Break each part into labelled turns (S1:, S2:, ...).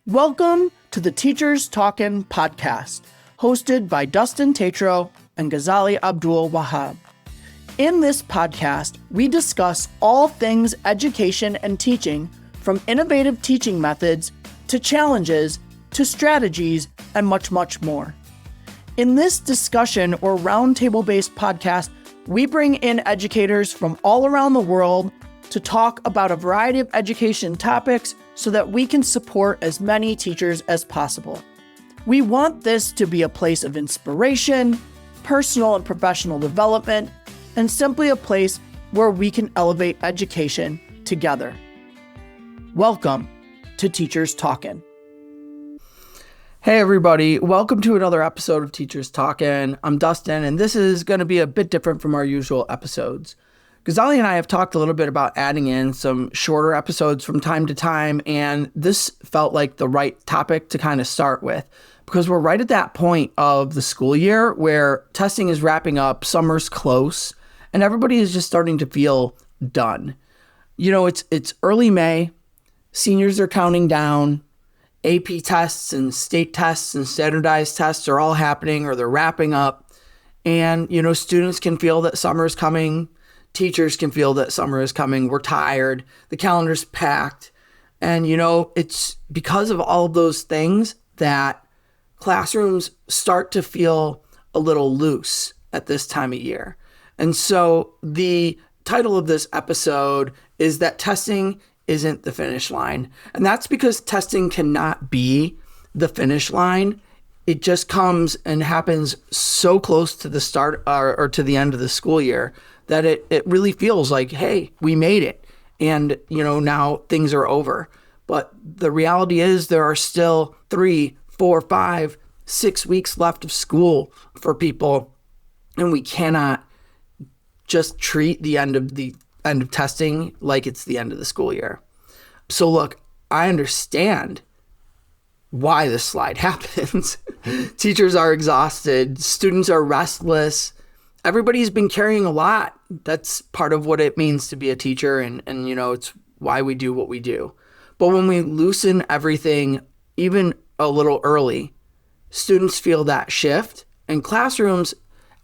S1: Welcome to the Teachers Talkin podcast, hosted by Dustin Tatroe and Ghazali Abdul Wahab. In this podcast, we discuss all things education and teaching, from innovative teaching methods to challenges to strategies and much, much more. In this discussion or roundtable-based podcast, we bring in educators from all around the world to talk about a variety of education topics so that we can support as many teachers as possible. We want this to be a place of inspiration, personal and professional development, and simply a place where we can elevate education together. Welcome to Teachers Talkin. Hey everybody, welcome to another episode of Teachers Talkin. I'm Dustin, and this is going to be a bit different from our usual episodes. Ghazali and I have talked a little bit about adding in some shorter episodes from time to time, and this felt like the right topic to kind of start with because we're right at that point of the school year where testing is wrapping up, summer's close, and everybody is just starting to feel done. You know, it's early May, seniors are counting down, AP tests and state tests and standardized tests are all happening or they're wrapping up, and, you know, students can feel that summer is coming. Teachers can feel that summer is coming. We're tired. The calendar's packed. And, you know, it's because of all of those things that classrooms start to feel a little loose at this time of year. And so the title of this episode is that testing isn't the finish line. And that's because testing cannot be the finish line. It just comes and happens so close to the start or to the end of the school year that it really feels like, hey, we made it. And, you know, now things are over. But the reality is there are still 3, 4, 5, 6 weeks left of school for people. And we cannot just treat the end of testing like it's the end of the school year. So look, I understand why this slide happens. Teachers are exhausted. Students are restless. Everybody's been carrying a lot. That's part of what it means to be a teacher. And you know, it's why we do what we do. But when we loosen everything, even a little early, students feel that shift, and classrooms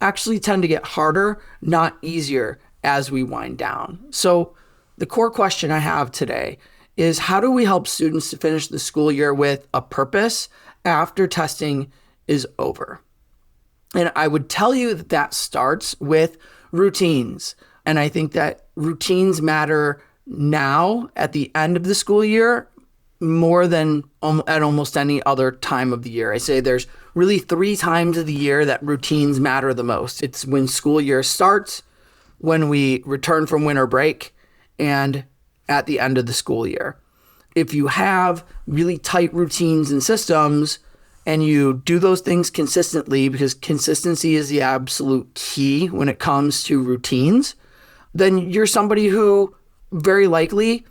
S1: actually tend to get harder, not easier, as we wind down. So the core question I have today is, how do we help students to finish the school year with a purpose after testing is over? And I would tell you that that starts with routines. And I think that routines matter now at the end of the school year more than at almost any other time of the year. I say there's really 3 times of the year that routines matter the most. It's when school year starts, when we return from winter break, and at the end of the school year. If you have really tight routines and systems and you do those things consistently, because consistency is the absolute key when it comes to routines, then you're somebody who very likely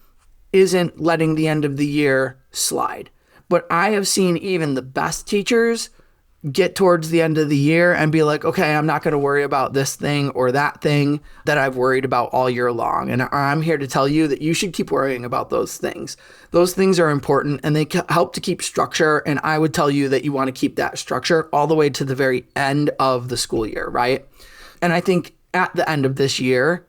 S1: isn't letting the end of the year slide. But I have seen even the best teachers get towards the end of the year and be like, okay, I'm not going to worry about this thing or that thing that I've worried about all year long. And I'm here to tell you that you should keep worrying about those things. Those things are important and they help to keep structure. And I would tell you that you want to keep that structure all the way to the very end of the school year, right? And I think at the end of this year,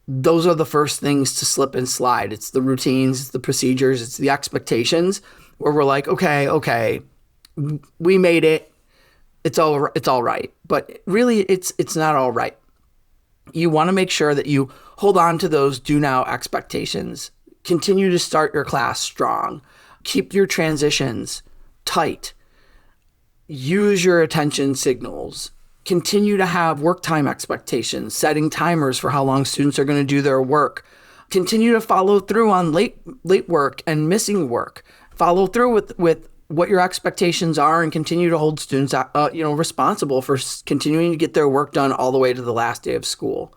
S1: those are the first things to slip and slide. It's the routines, it's the procedures, it's the expectations where we're like, okay, we made it. It's all right. But really, it's not all right. You want to make sure that you hold on to those do now expectations. Continue to start your class strong. Keep your transitions tight. Use your attention signals. Continue to have work time expectations, setting timers for how long students are going to do their work. Continue to follow through on late work and missing work. Follow through with what your expectations are and continue to hold students responsible for continuing to get their work done all the way to the last day of school.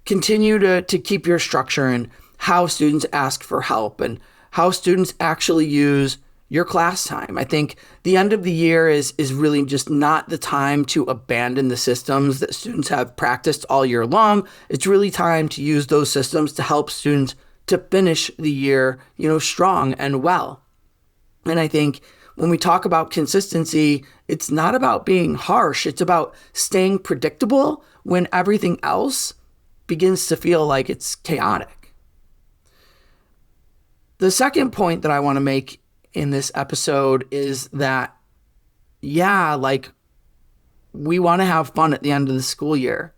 S1: Continue to keep your structure and how students ask for help and how students actually use your class time. I think the end of the year is really just not the time to abandon the systems that students have practiced all year long. It's really time to use those systems to help students to finish the year, strong and well. And I think when we talk about consistency, it's not about being harsh. It's about staying predictable when everything else begins to feel like it's chaotic. The second point that I want to make in this episode is that, like, we want to have fun at the end of the school year.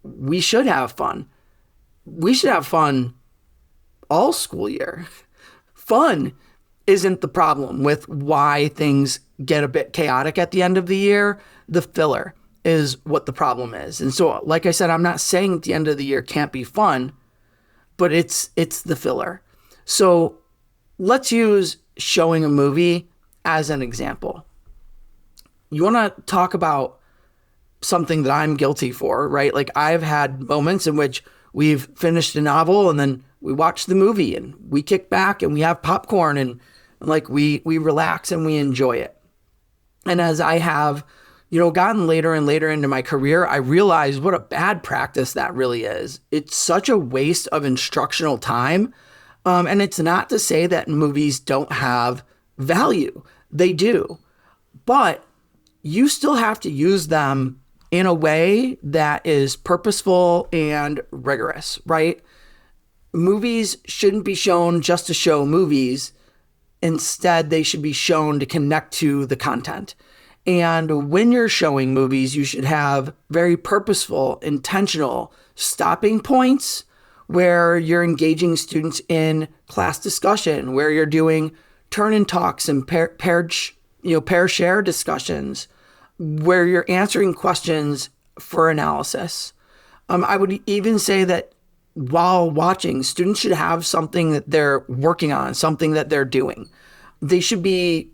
S1: We should have fun. We should have fun all school year. Fun isn't the problem with why things get a bit chaotic at the end of the year. The filler is what the problem is. And so, like I said, I'm not saying at the end of the year can't be fun, but it's the filler. So let's use showing a movie as an example. You want to talk about something that I'm guilty for, right? Like, I've had moments in which we've finished a novel and then we watch the movie and we kick back and we have popcorn and like we relax and we enjoy it. And as I have, gotten later and later into my career, I realized what a bad practice that really is. It's such a waste of instructional time. And it's not to say that movies don't have value. They do. But you still have to use them in a way that is purposeful and rigorous, right? Movies shouldn't be shown just to show movies. Instead, they should be shown to connect to the content. And when you're showing movies, you should have very purposeful, intentional stopping points where you're engaging students in class discussion, where you're doing turn-in talks and pair share discussions, where you're answering questions for analysis. I would even say that while watching, students should have something that they're working on, something that they're doing. They should be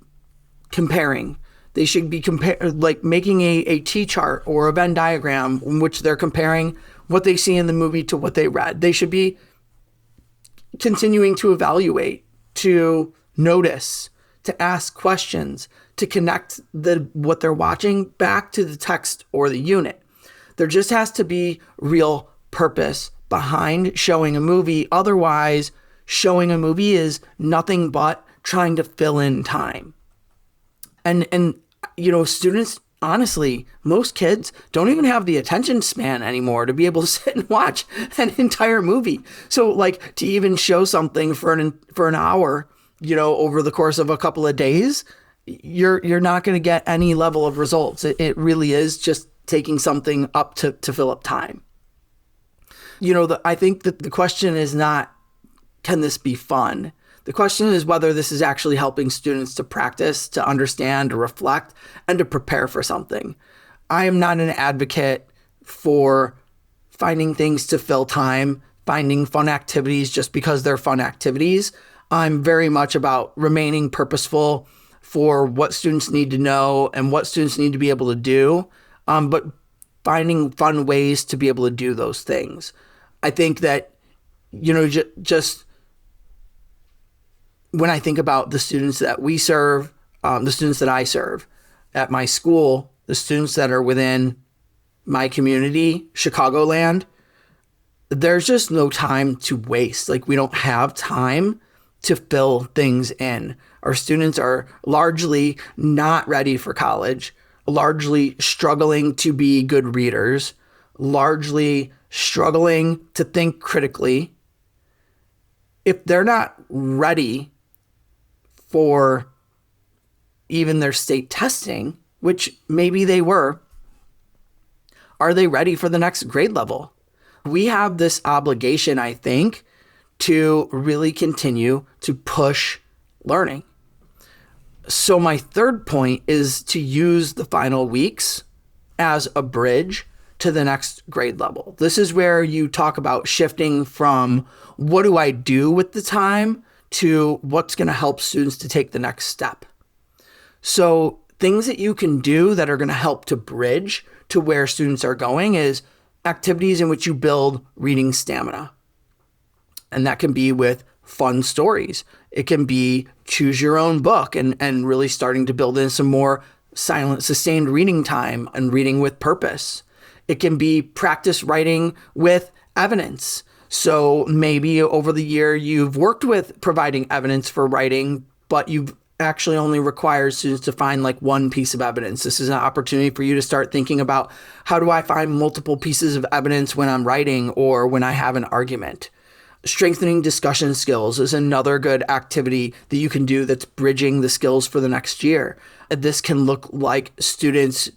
S1: comparing. They should be like making a T-chart or a Venn diagram in which they're comparing what they see in the movie to what they read. They should be continuing to evaluate, to notice, to ask questions, to connect what they're watching back to the text or the unit. There just has to be real purpose behind showing a movie. Otherwise, showing a movie is nothing but trying to fill in time. And students, honestly, most kids don't even have the attention span anymore to be able to sit and watch an entire movie. So like to even show something for an hour, over the course of a couple of days, you're not going to get any level of results. It really is just taking something up to fill up time. I think that the question is not, can this be fun? The question is whether this is actually helping students to practice, to understand, to reflect, and to prepare for something. I am not an advocate for finding things to fill time, finding fun activities just because they're fun activities. I'm very much about remaining purposeful for what students need to know and what students need to be able to do, but finding fun ways to be able to do those things. I think that, just when I think about the students that we serve, the students that I serve at my school, the students that are within my community, Chicagoland, there's just no time to waste. Like, we don't have time to fill things in. Our students are largely not ready for college, largely struggling to be good readers, largely struggling to think critically. If they're not ready for even their state testing, which maybe they were, are they ready for the next grade level? We have this obligation, I think, to really continue to push learning. So my third point is to use the final weeks as a bridge to the next grade level. This is where you talk about shifting from what do I do with the time to what's going to help students to take the next step. So things that you can do that are going to help to bridge to where students are going is activities in which you build reading stamina. And that can be with fun stories. It can be choose your own book and really starting to build in some more silent, sustained reading time and reading with purpose. It can be practice writing with evidence. So maybe over the year you've worked with providing evidence for writing, but you've actually only requires students to find like one piece of evidence. This is an opportunity for you to start thinking about, how do I find multiple pieces of evidence when I'm writing or when I have an argument? Strengthening discussion skills is another good activity that you can do that's bridging the skills for the next year. This can look like students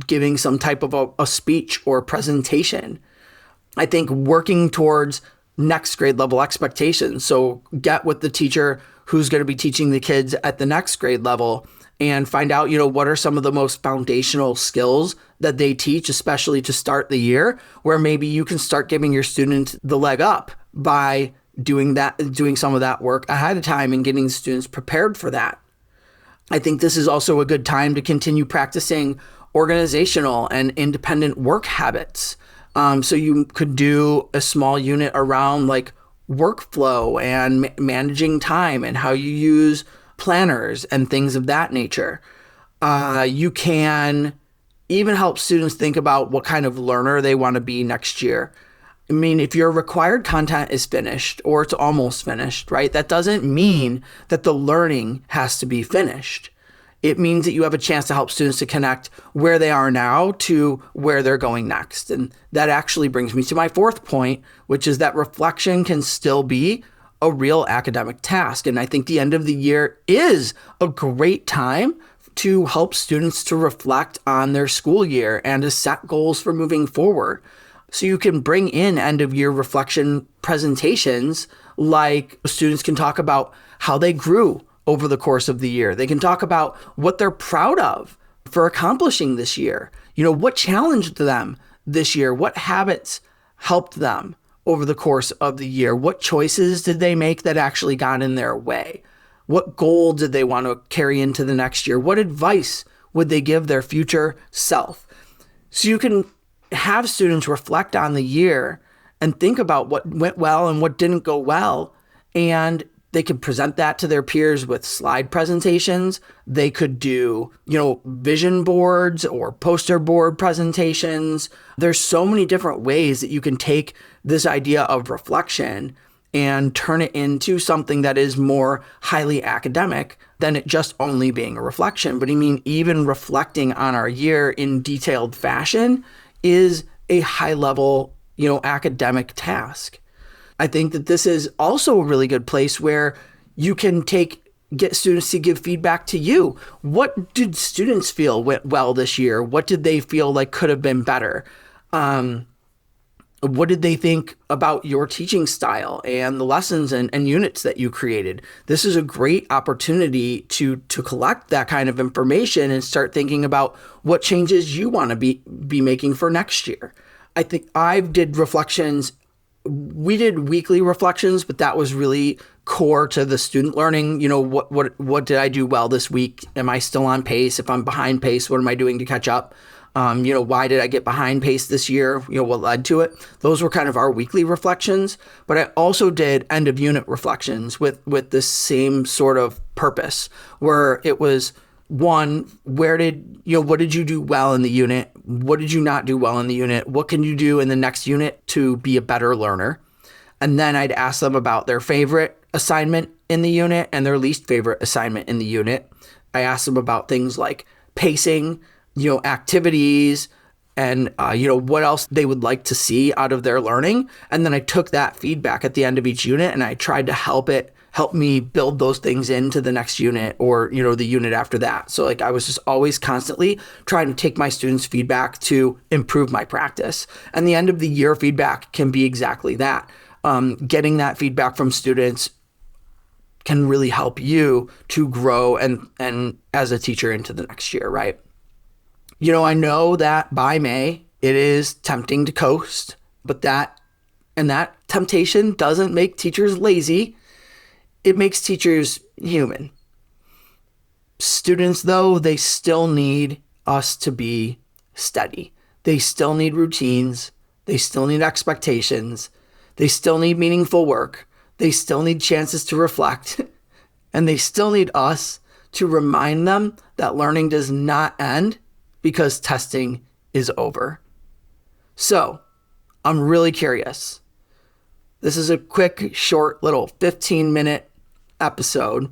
S1: giving some type of a speech or a presentation. I think working towards next grade level expectations. So get with the teacher who's going to be teaching the kids at the next grade level and find out, what are some of the most foundational skills that they teach, especially to start the year, where maybe you can start giving your students the leg up by doing some of that work ahead of time and getting students prepared for that. I think this is also a good time to continue practicing organizational and independent work habits. So you could do a small unit around like workflow and managing time and how you use planners and things of that nature. You can even help students think about what kind of learner they want to be next year. I mean, if your required content is finished or it's almost finished, right? That doesn't mean that the learning has to be finished. It means that you have a chance to help students to connect where they are now to where they're going next. And that actually brings me to my fourth point, which is that reflection can still be a real academic task. And I think the end of the year is a great time to help students to reflect on their school year and to set goals for moving forward. So you can bring in end of year reflection presentations, like students can talk about how they grew over the course of the year. They can talk about what they're proud of for accomplishing this year. What challenged them this year? What habits helped them over the course of the year? What choices did they make that actually got in their way? What goal did they want to carry into the next year? What advice would they give their future self? So you can have students reflect on the year and think about what went well and what didn't go well. And they could present that to their peers with slide presentations. They could do, vision boards or poster board presentations. There's so many different ways that you can take this idea of reflection and turn it into something that is more highly academic than it just only being a reflection. But even reflecting on our year in detailed fashion is a high level, academic task. I think that this is also a really good place where you can get students to give feedback to you. What did students feel went well this year? What did they feel like could have been better? What did they think about your teaching style and the lessons and units that you created? This is a great opportunity to collect that kind of information and start thinking about what changes you want to be making for next year. I think we did weekly reflections, but that was really core to the student learning. What did I do well this week? Am I still on pace? If I'm behind pace, what am I doing to catch up? Why did I get behind pace this year? What led to it? Those were kind of our weekly reflections, but I also did end of unit reflections with the same sort of purpose, where it was one, what did you do well in the unit? What did you not do well in the unit? What can you do in the next unit to be a better learner? And then I'd ask them about their favorite assignment in the unit and their least favorite assignment in the unit. I asked them about things like pacing, activities, and, what else they would like to see out of their learning. And then I took that feedback at the end of each unit and I tried to help me build those things into the next unit or, the unit after that. So I was just always constantly trying to take my students' feedback to improve my practice. And the end of the year feedback can be exactly that. Getting that feedback from students can really help you to grow and as a teacher into the next year, right? I know that by May, it is tempting to coast, but that temptation doesn't make teachers lazy. It makes teachers human. Students, though, they still need us to be steady. They still need routines. They still need expectations. They still need meaningful work. They still need chances to reflect. And they still need us to remind them that learning does not end because testing is over. So, I'm really curious. This is a quick, short, little 15-minute episode.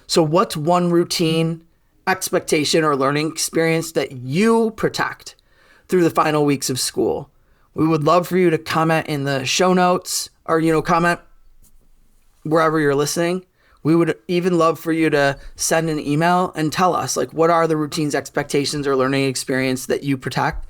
S1: So what's one routine, expectation, or learning experience that you protect through the final weeks of school? We would love for you to comment in the show notes or, comment wherever you're listening. We would even love for you to send an email and tell us, what are the routines, expectations, or learning experience that you protect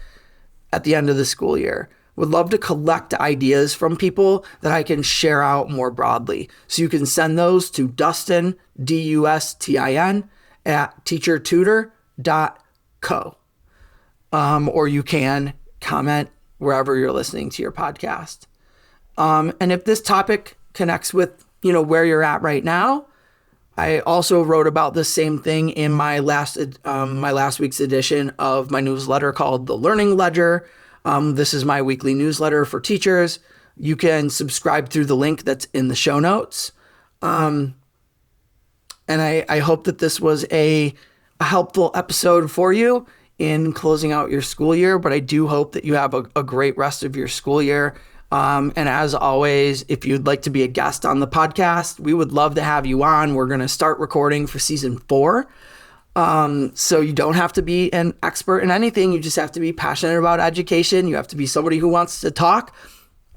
S1: at the end of the school year? Would love to collect ideas from people that I can share out more broadly. So you can send those to Dustin, Dustin, at teachertutor.co. Or you can comment wherever you're listening to your podcast. And if this topic connects with, where you're at right now, I also wrote about the same thing in my last week's edition of my newsletter called The Learning Ledger. This is my weekly newsletter for teachers. You can subscribe through the link that's in the show notes. And I hope that this was a helpful episode for you in closing out your school year, but I do hope that you have a great rest of your school year. And as always, if you'd like to be a guest on the podcast, we would love to have you on. We're going to start recording for season 4. So you don't have to be an expert in anything. You just have to be passionate about education. You have to be somebody who wants to talk.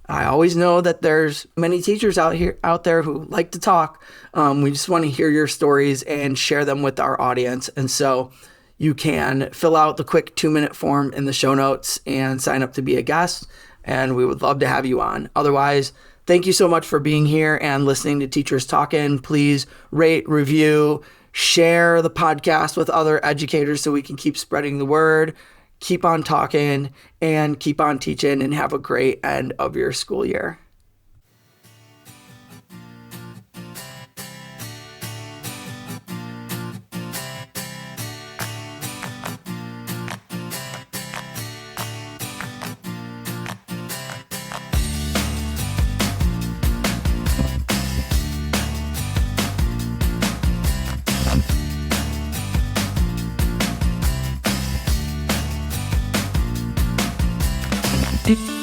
S1: I always know that there's many teachers out there who like to talk. We just want to hear your stories and share them with our audience. And so you can fill out the quick 2-minute form in the show notes and sign up to be a guest. And we would love to have you on. Otherwise, thank you so much for being here and listening to Teachers Talkin. Please rate, review, share the podcast with other educators so we can keep spreading the word, keep on talking, and keep on teaching, and have a great end of your school year.
S2: Beep.